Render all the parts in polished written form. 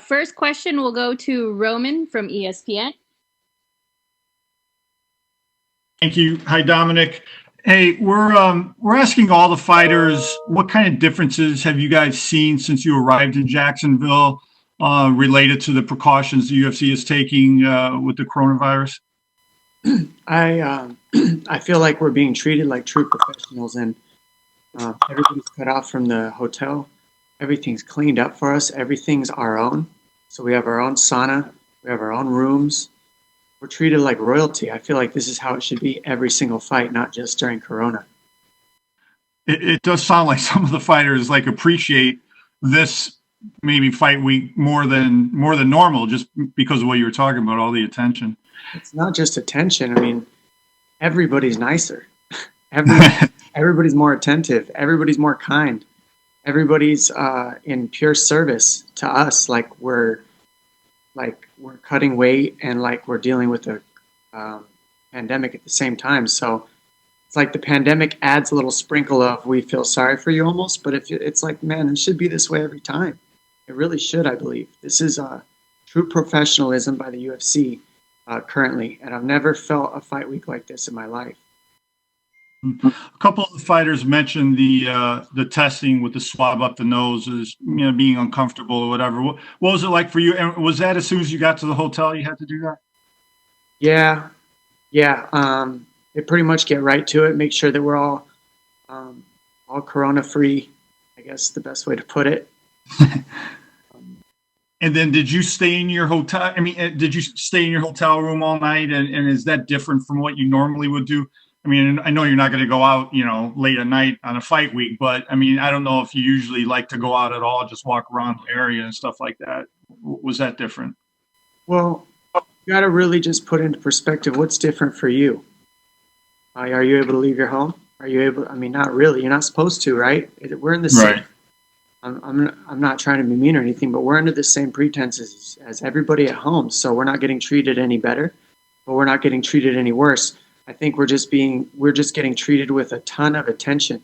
First question will go to Roman from ESPN. Thank you. Hi, Dominic. Hey, we're asking all the fighters what kind of differences have you guys seen since you arrived in Jacksonville, related to the precautions the UFC is taking with the coronavirus? I I feel like we're being treated like true professionals, and everybody's cut off from the hotel. Everything's cleaned up for us. Everything's our own. So we have our own sauna. We have our own rooms. We're treated like royalty. I feel like this is how it should be every single fight, not just during Corona. It does sound like some of the fighters like appreciate this maybe fight week more than normal, just because of what you were talking about, all the attention. It's not just attention. I mean, everybody's nicer. Every, everybody's more attentive. Everybody's more kind. Everybody's in pure service to us. Like we're cutting weight and like we're dealing with a pandemic at the same time. So it's like the pandemic adds a little sprinkle of we feel sorry for you almost. But if it's like, man, it should be this way every time. It really should, I believe. This is true professionalism by the UFC currently, and I've never felt a fight week like this in my life. A couple of the fighters mentioned the testing with the swab up the nose as being uncomfortable or whatever. What was it like for you? And was that as soon as you got to the hotel you had to do that? Yeah, yeah. They pretty much get right to it, make sure that we're all corona free. I guess the best way to put it. And then did you stay in your hotel? I mean, did you stay in your hotel room all night? And is that different from what you normally would do? I mean, I know you're not going to go out, late at night on a fight week, but I mean, I don't know if you usually like to go out at all, just walk around the area and stuff like that. Was that different? Well, you got to really just put into perspective what's different for you. Are you able to leave your home? Are you able? I mean, not really. You're not supposed to, right? We're in the same. Right. I'm not trying to be mean or anything, but we're under the same pretenses as everybody at home. So we're not getting treated any better, but we're not getting treated any worse. I think we're just getting treated with a ton of attention,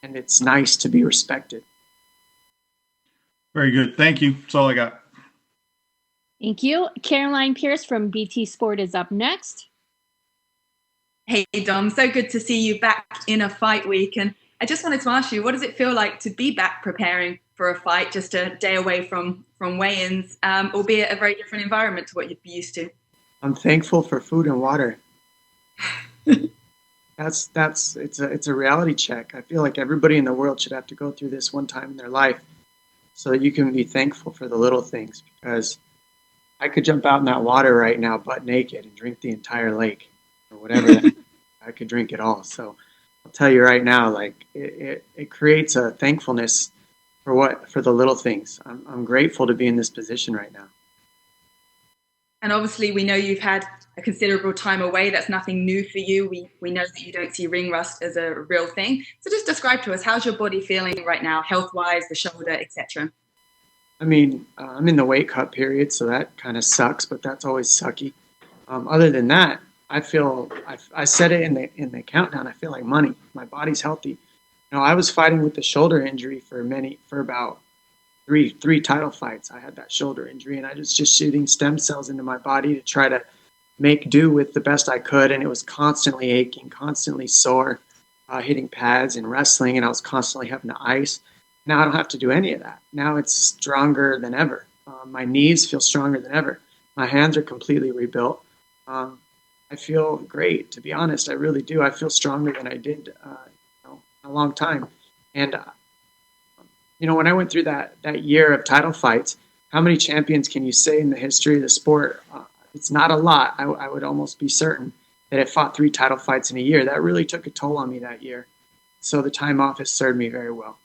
and it's nice to be respected. Very good. Thank you. That's all I got. Thank you. Caroline Pierce from BT Sport is up next. Hey, Dom, so good to see you back in a fight week. And I just wanted to ask you, what does it feel like to be back preparing for a fight just a day away from weigh-ins, albeit a very different environment to what you'd be used to? I'm thankful for food and water. It's a reality check. I feel like everybody in the world should have to go through this one time in their life so that you can be thankful for the little things, because I could jump out in that water right now butt naked and drink the entire lake or whatever. I could drink it all. So I'll tell you right now, like it creates a thankfulness for the little things. I'm grateful to be in this position right now. And obviously, we know you've had a considerable time away. That's nothing new for you. We know that you don't see ring rust as a real thing. So just describe to us, how's your body feeling right now, health-wise, the shoulder, etc.? I mean, I'm in the weight cut period, so that kind of sucks, but that's always sucky. Other than that, I said it in the countdown. I feel like money. My body's healthy. I was fighting with the shoulder injury for about three title fights. I had that shoulder injury, and I was just shooting stem cells into my body to try to make do with the best I could, and it was constantly aching, constantly sore, hitting pads and wrestling, and I was constantly having to ice. Now I don't have to do any of that. Now it's stronger than ever. My knees feel stronger than ever. My hands are completely rebuilt. I feel great, to be honest. I really do. I feel stronger than I did a long time. And when I went through that year of title fights, how many champions can you say in the history of the sport? It's not a lot. I would almost be certain that I fought 3 title fights in a year. That really took a toll on me that year. So the time off has served me very well.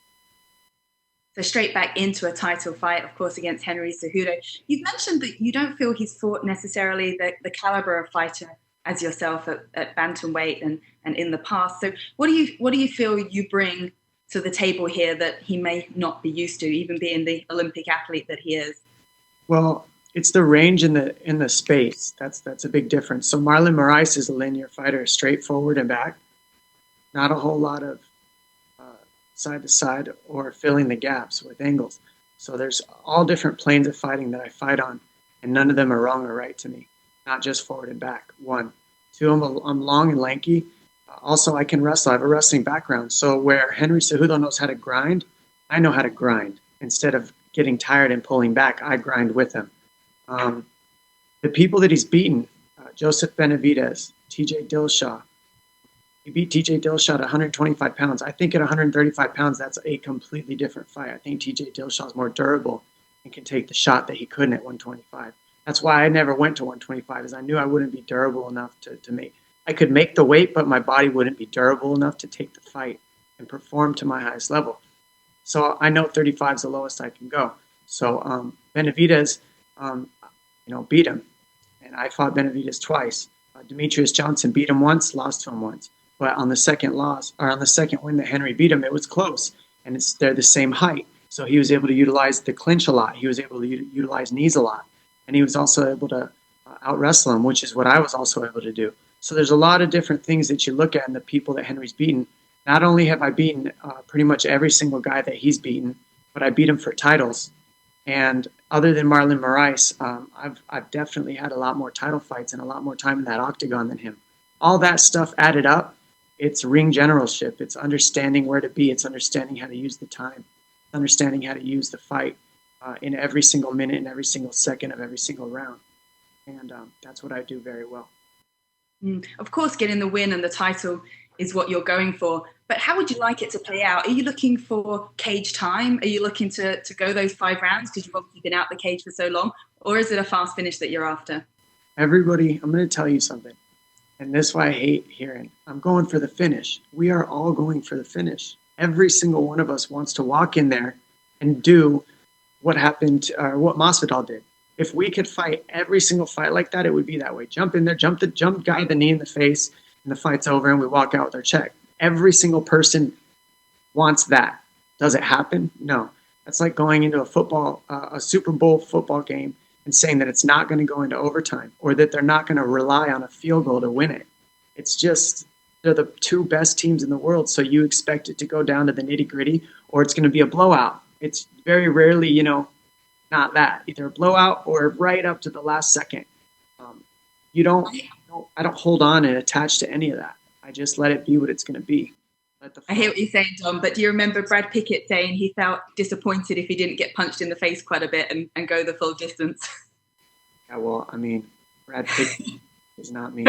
So straight back into a title fight, of course, against Henry Cejudo. You've mentioned that you don't feel he's fought necessarily the caliber of fighter as yourself at bantamweight and in the past. So what do you feel you bring to the table here that he may not be used to, even being the Olympic athlete that he is? Well, it's the range in the space. That's a big difference. So Marlon Moraes is a linear fighter, straight forward and back. Not a whole lot of side to side or filling the gaps with angles. So there's all different planes of fighting that I fight on, and none of them are wrong or right to me. Not just forward and back. One. Two, I'm long and lanky. Also, I can wrestle. I have a wrestling background. So where Henry Cejudo knows how to grind, I know how to grind. Instead of getting tired and pulling back, I grind with him. The people that he's beaten, Joseph Benavidez, TJ Dillashaw. He beat TJ Dillashaw at 125 pounds. I think at 135 pounds, that's a completely different fight. I think TJ Dillashaw is more durable and can take the shot that he couldn't at 125. That's why I never went to 125, is I knew I wouldn't be durable enough to make. I could make the weight, but my body wouldn't be durable enough to take the fight and perform to my highest level. So I know 35 is the lowest I can go. So Benavidez, beat him, and I fought Benavidez twice. Demetrius Johnson beat him once, lost to him once. But on the second win that Henry beat him, it was close, and they're the same height. So he was able to utilize the clinch a lot. He was able to utilize knees a lot, and he was also able to out wrestle him, which is what I was also able to do. So there's a lot of different things that you look at in the people that Henry's beaten. Not only have I beaten pretty much every single guy that he's beaten, but I beat him for titles. And other than Marlon Moraes, I've definitely had a lot more title fights and a lot more time in that octagon than him. All that stuff added up, it's ring generalship. It's understanding where to be. It's understanding how to use the time. Understanding how to use the fight in every single minute and every single second of every single round. And that's what I do very well. Of course, getting the win and the title is what you're going for. But how would you like it to play out? Are you looking for cage time? Are you looking to go those 5 rounds because you've obviously been out the cage for so long? Or is it a fast finish that you're after? Everybody, I'm going to tell you something. And this is why I hate hearing, I'm going for the finish. We are all going for the finish. Every single one of us wants to walk in there and do what happened, or what Masvidal did. If we could fight every single fight like that, it would be that way. Jump in there, jump guy the knee in the face, and the fight's over, and we walk out with our check. Every single person wants that. Does it happen? No. That's like going into a Super Bowl football game and saying that it's not going to go into overtime, or that they're not going to rely on a field goal to win it. It's just, they're the 2 best teams in the world, so you expect it to go down to the nitty-gritty, or it's going to be a blowout. It's very rarely, not that. Either a blowout or right up to the last second. I don't hold on and attach to any of that. I just let it be what it's going to be. I hear what you're saying, Dom, but do you remember Brad Pickett saying he felt disappointed if he didn't get punched in the face quite a bit and go the full distance? Yeah, well, I mean, Brad Pickett is not me.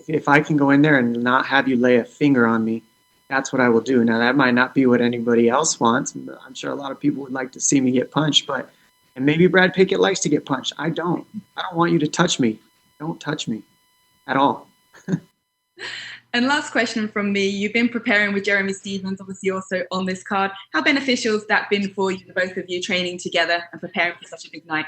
If I can go in there and not have you lay a finger on me, that's what I will do. Now, that might not be what anybody else wants. I'm sure a lot of people would like to see me get punched, and maybe Brad Pickett likes to get punched. I don't want you to touch me. Don't touch me at all. And last question from me. You've been preparing with Jeremy Stephens, obviously also on this card. How beneficial has that been for you, the both of you training together and preparing for such a big night?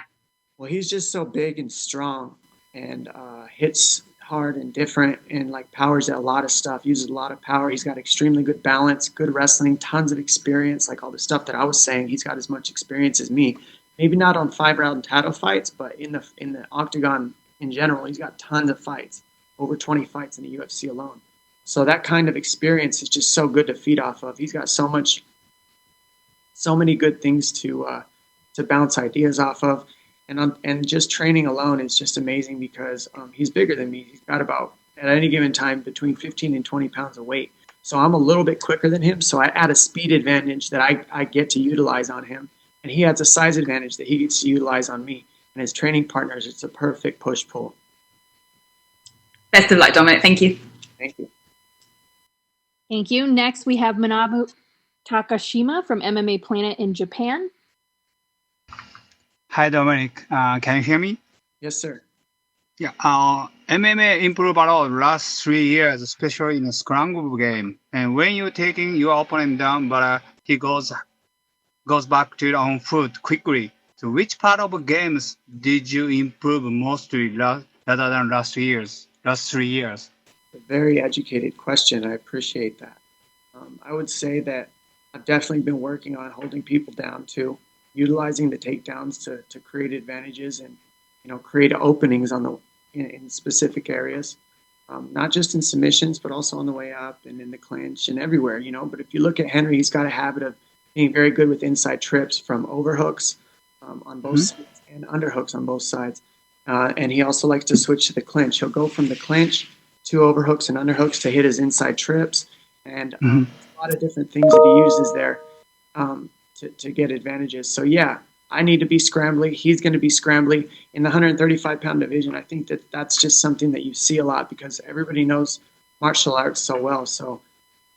Well, he's just so big and strong, and hits hard and different, and powers a lot of stuff, uses a lot of power. He's got extremely good balance, good wrestling, tons of experience, like all the stuff that I was saying. He's got as much experience as me. Maybe not on 5-round title fights, but in the octagon in general, he's got tons of fights, over 20 fights in the UFC alone. So that kind of experience is just so good to feed off of. He's got so many good things to bounce ideas off of. And just training alone is just amazing because he's bigger than me. He's got about, at any given time, between 15 and 20 pounds of weight. So I'm a little bit quicker than him. So I add a speed advantage that I get to utilize on him. And he adds a size advantage that he gets to utilize on me. And as training partners, it's a perfect push-pull. Best of luck, Dominic. Thank you. Thank you. Thank you. Next, we have Manabu Takashima from MMA Planet in Japan. Hi, Dominic. Can you hear me? Yes, sir. Yeah. MMA improved a lot last 3 years, especially in the scramble game. And when you're taking your opponent down, but he goes back to your own foot quickly. So which part of games did you improve mostly rather than last 3 years? A very educated question. I appreciate that. I would say that I've definitely been working on holding people down too, utilizing the takedowns to create advantages and create openings in specific areas, not just in submissions but also on the way up and in the clinch and everywhere. But if you look at Henry, he's got a habit of being very good with inside trips from overhooks on both sides and underhooks on both sides. And he also likes to switch to the clinch. He'll go from the clinch to overhooks and underhooks to hit his inside trips. And a lot of different things that he uses there to get advantages. So, yeah, I need to be scrambly. He's going to be scrambly. In the 135-pound division, I think that's just something that you see a lot because everybody knows martial arts so well. So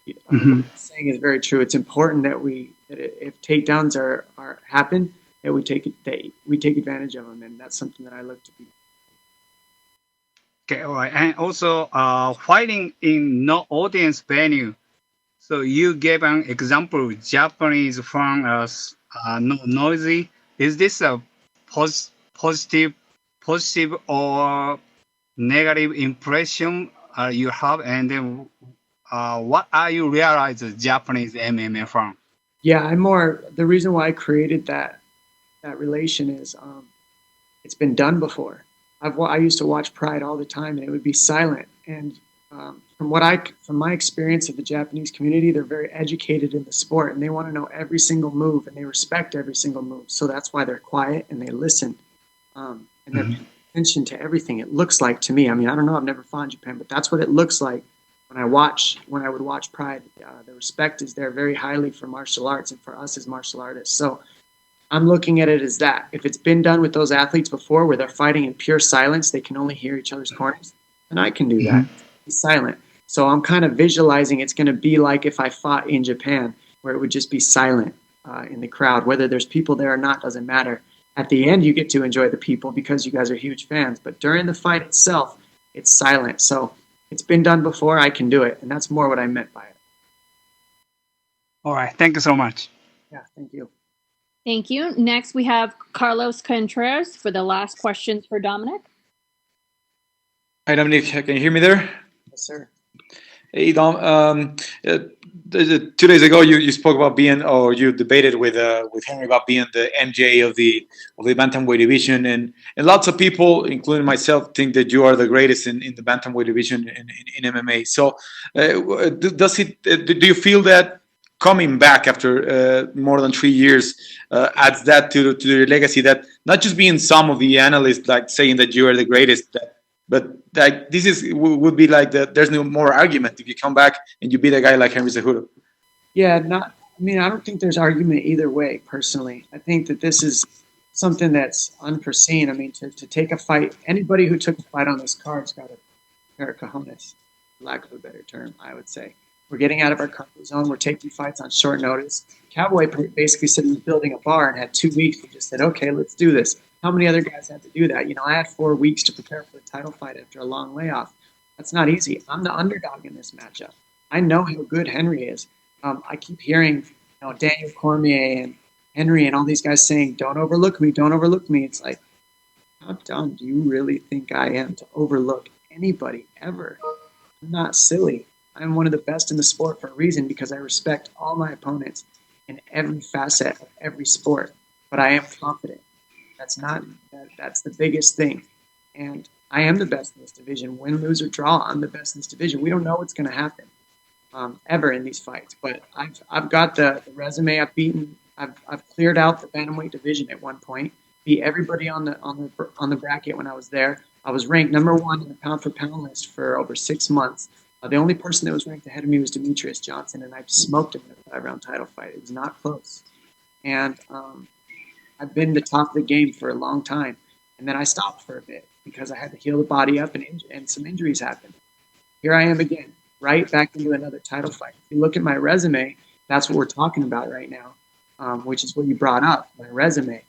what I'm saying is very true. It's important that if takedowns are happen, that we take advantage of them, and that's something that I look to be. Okay, all right. And also, fighting in no audience venue. So you gave an example, Japanese fan no noisy. Is this a positive or negative impression you have? And then what are you realize as Japanese MMA fan? Yeah, the reason why I created that relation is it's been done before. I used to watch Pride all the time, and it would be silent. And from my experience of the Japanese community, they're very educated in the sport, and they want to know every single move, and they respect every single move. So that's why they're quiet and they listen, and they're paying attention to everything. It looks like to me. I mean, I don't know. I've never fought in Japan, but that's what it looks like when I would watch Pride. The respect is there very highly for martial arts and for us as martial artists. So I'm looking at it as that. If it's been done with those athletes before where they're fighting in pure silence, they can only hear each other's corners, then I can do that. Be silent. So I'm kind of visualizing it's going to be like if I fought in Japan, where it would just be silent in the crowd. Whether there's people there or not doesn't matter. At the end, you get to enjoy the people because you guys are huge fans. But during the fight itself, it's silent. So it's been done before. I can do it. And that's more what I meant by it. All right. Thank you so much. Yeah, thank you. Thank you. Next, we have Carlos Contreras for the last questions for Dominick. Hi, Dominick. Can you hear me there? Yes, sir. Hey, Dom. 2 days ago, you spoke about being, or you debated with Henry about being the MJ of the bantamweight division, and lots of people, including myself, think that you are the greatest in the bantamweight division in MMA. So, do you feel that coming back after more than 3 years adds that to your legacy? That not just being some of the analysts like saying that you are the greatest, but like this would be like there's no more argument if you come back and you beat a guy like Henry Cejudo. Yeah, I don't think there's argument either way, personally. I think that this is something that's unforeseen. I mean, to take a fight, anybody who took a fight on this card's got a pair of cojones, for lack of a better term, I would say. We're getting out of our comfort zone. We're taking fights on short notice. Cowboy basically said he was building a bar and had 2 weeks. He just said, okay, let's do this. How many other guys had to do that? I had 4 weeks to prepare for the title fight after a long layoff. That's not easy. I'm the underdog in this matchup. I know how good Henry is. I keep hearing, Daniel Cormier and Henry and all these guys saying, don't overlook me, don't overlook me. It's like, how dumb do you really think I am to overlook anybody ever? I'm not silly. I'm one of the best in the sport for a reason because I respect all my opponents in every facet of every sport. But I am confident. That's the biggest thing. And I am the best in this division. Win, lose, or draw, I'm the best in this division. We don't know what's going to happen ever in these fights. But I've got the resume. I've cleared out the bantamweight division at one point. Beat everybody on the bracket when I was there. I was ranked #1 in the pound for pound list for over 6 months. The only person that was ranked ahead of me was Demetrius Johnson, and I smoked him in a 5-round title fight. It was not close. And I've been the top of the game for a long time. And then I stopped for a bit because I had to heal the body up and some injuries happened. Here I am again, right back into another title fight. If you look at my resume, that's what we're talking about right now, which is what you brought up, my resume.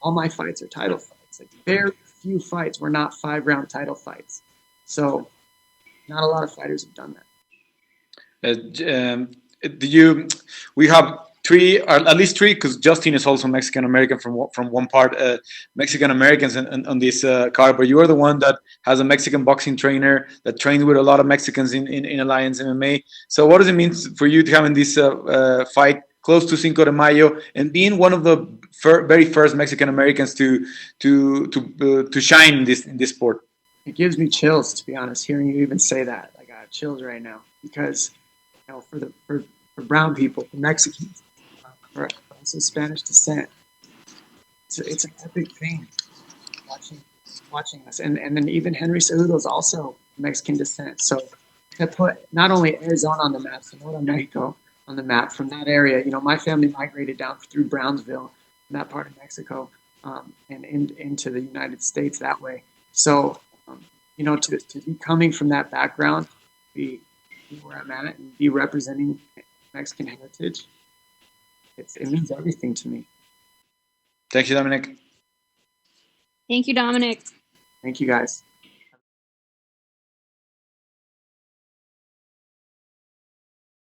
All my fights are title fights. Like very few fights were not 5-round title fights. So not a lot of fighters have done that. We have 3, or at least 3, because Justin is also Mexican American from one part, Mexican Americans on this card. But you are the one that has a Mexican boxing trainer that trained with a lot of Mexicans in Alliance MMA. So what does it mean for you to having this fight close to Cinco de Mayo and being one of the very first Mexican Americans to shine in this sport? It gives me chills, to be honest, hearing you even say that. Like I have chills right now because, for brown people, for Mexicans, for us of Spanish descent. It's an epic thing watching this. And then even Henry Cejudo is also Mexican descent. So to put not only Arizona on the map, Sonora, Mexico on the map from that area, my family migrated down through Brownsville, in that part of Mexico, and into the United States that way. So, to be coming from that background, be where I'm at and be representing Mexican heritage, it means everything to me. Thank you, Dominick. Thank you, Dominick. Thank you, guys.